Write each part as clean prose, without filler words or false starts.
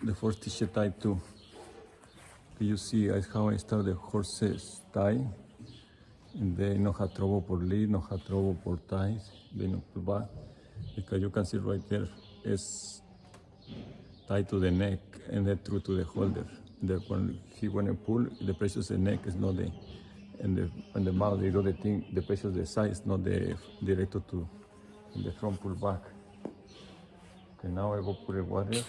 the first t-shirt tie too. You see how I start the horses tie. And they no have trouble for lead, no have trouble for ties. They no pull back. Because you can see right there, it's tied to the neck and then through to the holder. When he want to pull, the pressure is the neck, is not the, and the mouth, they do the thing, the pressure is the side, it's not the directed to the front pull back. Okay, now I go put the water.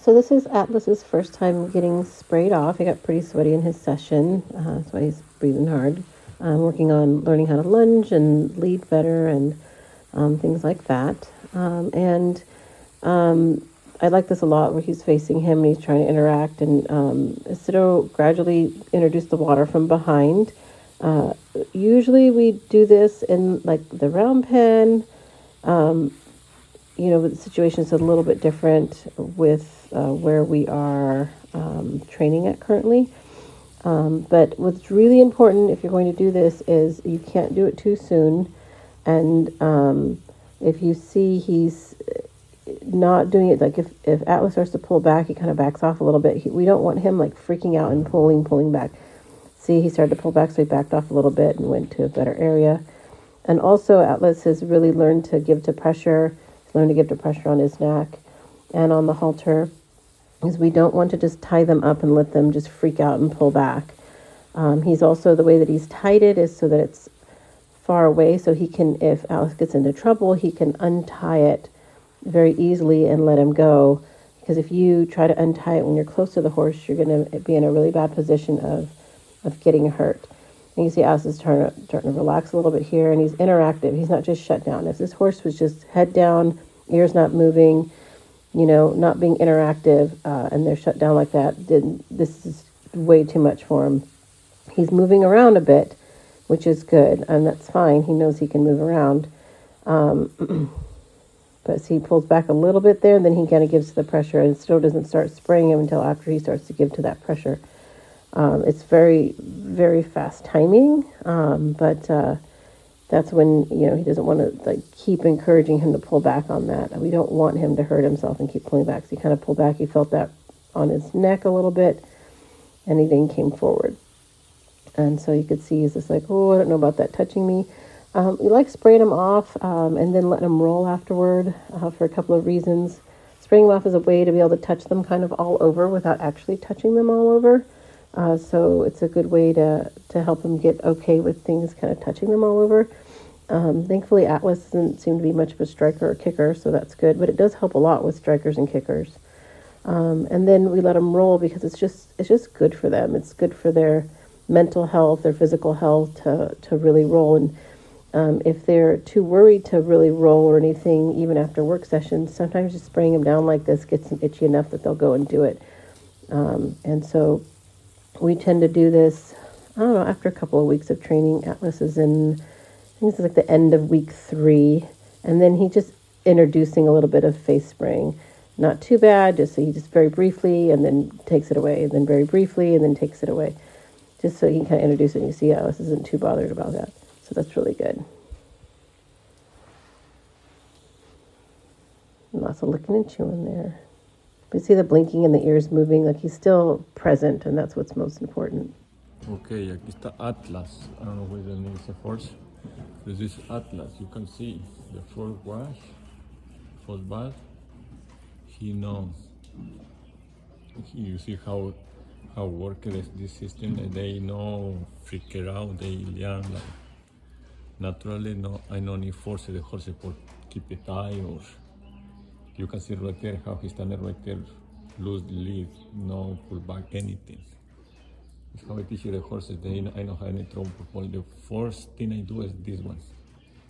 So this is Atlas's first time getting sprayed off. He got pretty sweaty in his session. That's why he's breathing hard. I'm working on learning how to lunge and lead better and things like that. I like this a lot where he's facing him and he's trying to interact. And Isidro gradually introduced the water from behind. Usually we do this in like the round pen. But the situation is a little bit different with where we are training at currently. But what's really important if you're going to do this is you can't do it too soon. And if you see he's not doing it, like if Atlas starts to pull back, he kind of backs off a little bit. We don't want him like freaking out and pulling back. See, he started to pull back, so he backed off a little bit and went to a better area. And also Atlas has really learned to give to pressure. He's learned to give to pressure on his neck and on the halter, because we don't want to just tie them up and let them just freak out and pull back. He's also, the way that he's tied it is so that it's far away, so he can, if Atlas gets into trouble, he can untie it very easily and let him go. Because if you try to untie it when you're close to the horse, you're going to be in a really bad position of getting hurt. And you see Atlas is starting to relax a little bit here, and he's interactive. He's not just shut down. If this horse was just head down, ears not moving, not being interactive, and they're shut down like that, then this is way too much for him. He's moving around a bit, which is good, and that's fine. He knows he can move around. But see, he pulls back a little bit there, and then he kind of gives to the pressure, and still doesn't start spraying him until after he starts to give to that pressure. It's very, very fast timing, but that's when, he doesn't want to keep encouraging him to pull back on that. We don't want him to hurt himself and keep pulling back. So he kind of pulled back. He felt that on his neck a little bit, and he then came forward. And so you could see he's just like, oh, I don't know about that touching me. We like spraying him off and then letting him roll afterward for a couple of reasons. Spraying them off is a way to be able to touch them kind of all over without actually touching them all over. So it's a good way to help him get okay with things kind of touching them all over. Thankfully, Atlas doesn't seem to be much of a striker or kicker, so that's good. But it does help a lot with strikers and kickers. And then we let them roll because it's just good for them. It's good for their mental health, their physical health to really roll. And if they're too worried to really roll or anything, even after work sessions, sometimes just spraying them down like this gets them itchy enough that they'll go and do it. And so we tend to do this, I don't know, after a couple of weeks of training. Atlas is in, I think it's like the end of week 3. And then he just introducing a little bit of face spraying. Not too bad, just so he just very briefly and then takes it away, and then very briefly and then takes it away. Just so he can kind of introduce it, and you see Atlas isn't too bothered about that. So that's really good. Lots of licking and chewing there. But see the blinking and the ears moving, like he's still present, and that's what's most important. Okay, aquí está Atlas. I don't know where the name is a horse. This is Atlas. You can see the first wash, first bath. He knows. You see how work this system. They know freak out. They learn like naturally. No, I no need force the horse for keep it tight, or you can see right there how he's standing right there, loose the lead, no pull back anything. It's how I teach the horses. I don't have any trouble. The first thing I do is this one,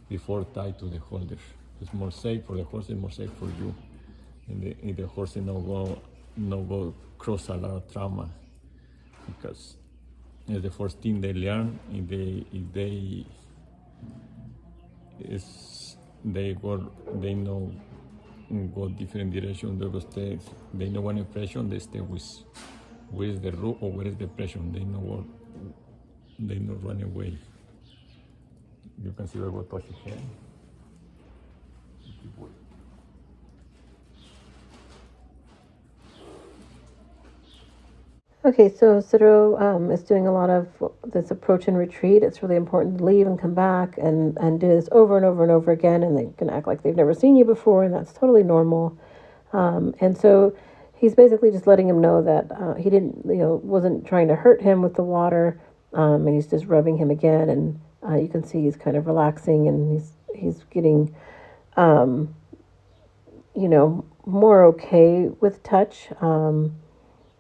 before tied to the holder. It's more safe for the horse and more safe for you. And the horse no go not go cross a lot of trauma, because it's the first thing they learn. They know go different direction they go stay. They know one impression, they stay with where is the root or where is the pressure. They know what, they know run away. You can see where we touch his hand. Okay, so Isidro is doing a lot of this approach and retreat. It's really important to leave and come back and do this over and over and over again, and they can act like they've never seen you before, and that's totally normal. And so he's basically just letting him know that he didn't, wasn't trying to hurt him with the water, and he's just rubbing him again, and you can see he's kind of relaxing, and he's getting, more okay with touch.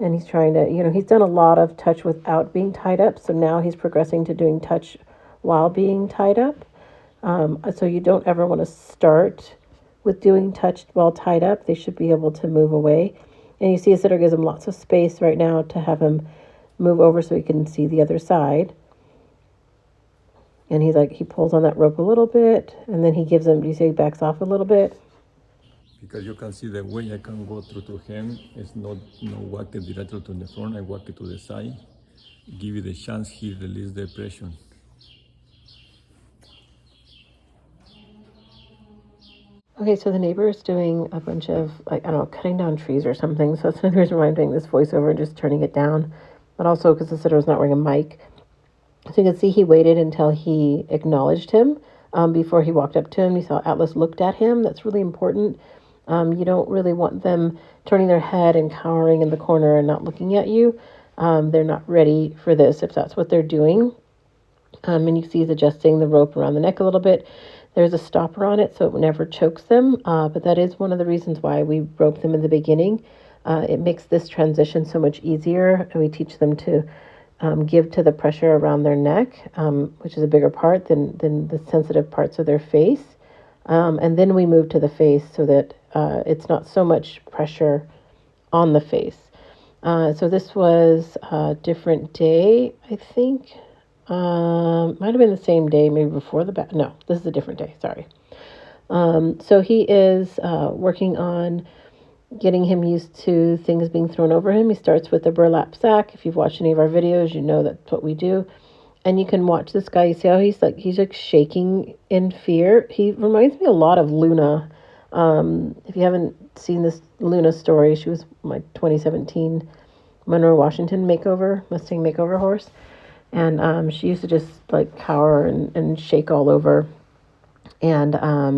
And he's trying to, he's done a lot of touch without being tied up. So now he's progressing to doing touch while being tied up. So you don't ever want to start with doing touch while tied up. They should be able to move away. And you see Isidro gives him lots of space right now to have him move over so he can see the other side. And he pulls on that rope a little bit, and then he gives him, do you see he backs off a little bit? Because you can see the way I can go through to him is not walk it directly to the front, I walk it to the side. Give you the chance he release the pressure. Okay, so the neighbor is doing a bunch of, cutting down trees or something. So that's another reason why I'm doing this voiceover and just turning it down. But also because the Isidro's not wearing a mic. So you can see he waited until he acknowledged him before he walked up to him. You saw Atlas looked at him. That's really important. You don't really want them turning their head and cowering in the corner and not looking at you. They're not ready for this if that's what they're doing. And you see he's adjusting the rope around the neck a little bit. There's a stopper on it so it never chokes them. But that is one of the reasons why we rope them in the beginning. It makes this transition so much easier. And we teach them to give to the pressure around their neck, which is a bigger part than the sensitive parts of their face. And then we move to the face so that it's not so much pressure on the face. So this was a different day, I think. Might have been the same day, maybe before the bath. No, this is a different day. Sorry. So he is working on getting him used to things being thrown over him. He starts with a burlap sack. If you've watched any of our videos, you know that's what we do. And you can watch this guy. You see how he's like shaking in fear. He reminds me a lot of Luna. If you haven't seen this Luna story, she was my 2017 Monroe, Washington Mustang makeover horse. And she used to just like cower and shake all over. And I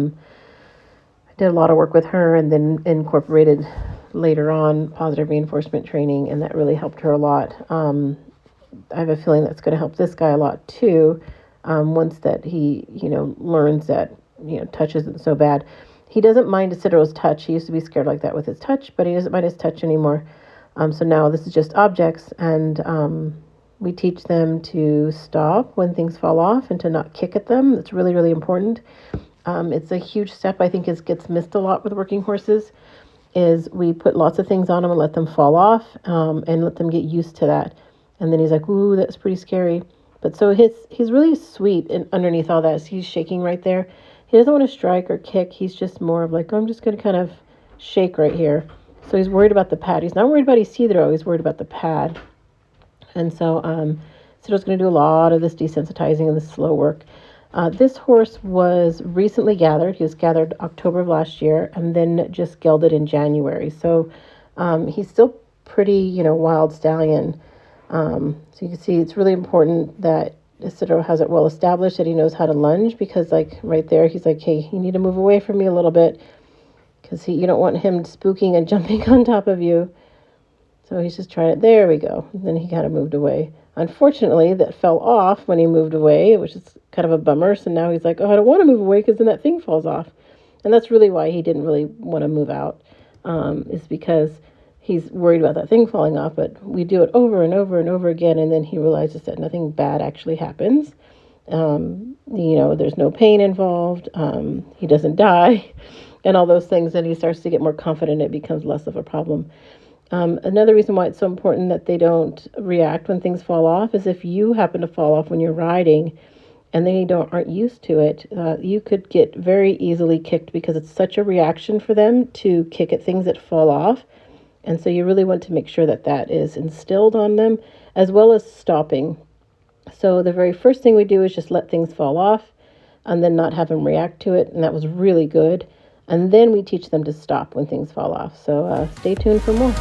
did a lot of work with her, and then incorporated later on positive reinforcement training, and that really helped her a lot. I have a feeling that's going to help this guy a lot too. Once that he, learns that, touch isn't so bad. He doesn't mind Isidro's touch. He used to be scared like that with his touch, but he doesn't mind his touch anymore. So now this is just objects, and we teach them to stop when things fall off and to not kick at them. That's really, really important. It's a huge step I think gets missed a lot with working horses, is we put lots of things on them and let them fall off, and let them get used to that. And then he's like, ooh, that's pretty scary. But so he's really sweet, and underneath all that, he's shaking right there. He doesn't want to strike or kick. He's just more of like, I'm just going to kind of shake right here. So he's worried about the pad. He's not worried about Isidro. He's worried about the pad. And so Isidro's going to do a lot of this desensitizing and this slow work. This horse was recently gathered. He was gathered October of last year, and then just gelded in January. So he's still pretty, wild stallion. So you can see it's really important that Isidro has it well established, that he knows how to lunge, because like right there, he's like, hey, you need to move away from me a little bit, because you don't want him spooking and jumping on top of you. So he's just trying it. There we go. And then he kind of moved away. Unfortunately, that fell off when he moved away, which is kind of a bummer. So now he's like, oh, I don't want to move away because then that thing falls off. And that's really why he didn't really want to move out, is because he's worried about that thing falling off. But we do it over and over and over again, and then he realizes that nothing bad actually happens. There's no pain involved. He doesn't die and all those things. And he starts to get more confident. It becomes less of a problem. Another reason why it's so important that they don't react when things fall off is if you happen to fall off when you're riding and they aren't used to it, you could get very easily kicked because it's such a reaction for them to kick at things that fall off. And so you really want to make sure that that is instilled on them, as well as stopping. So the very first thing we do is just let things fall off and then not have them react to it. And that was really good. And then we teach them to stop when things fall off. So stay tuned for more.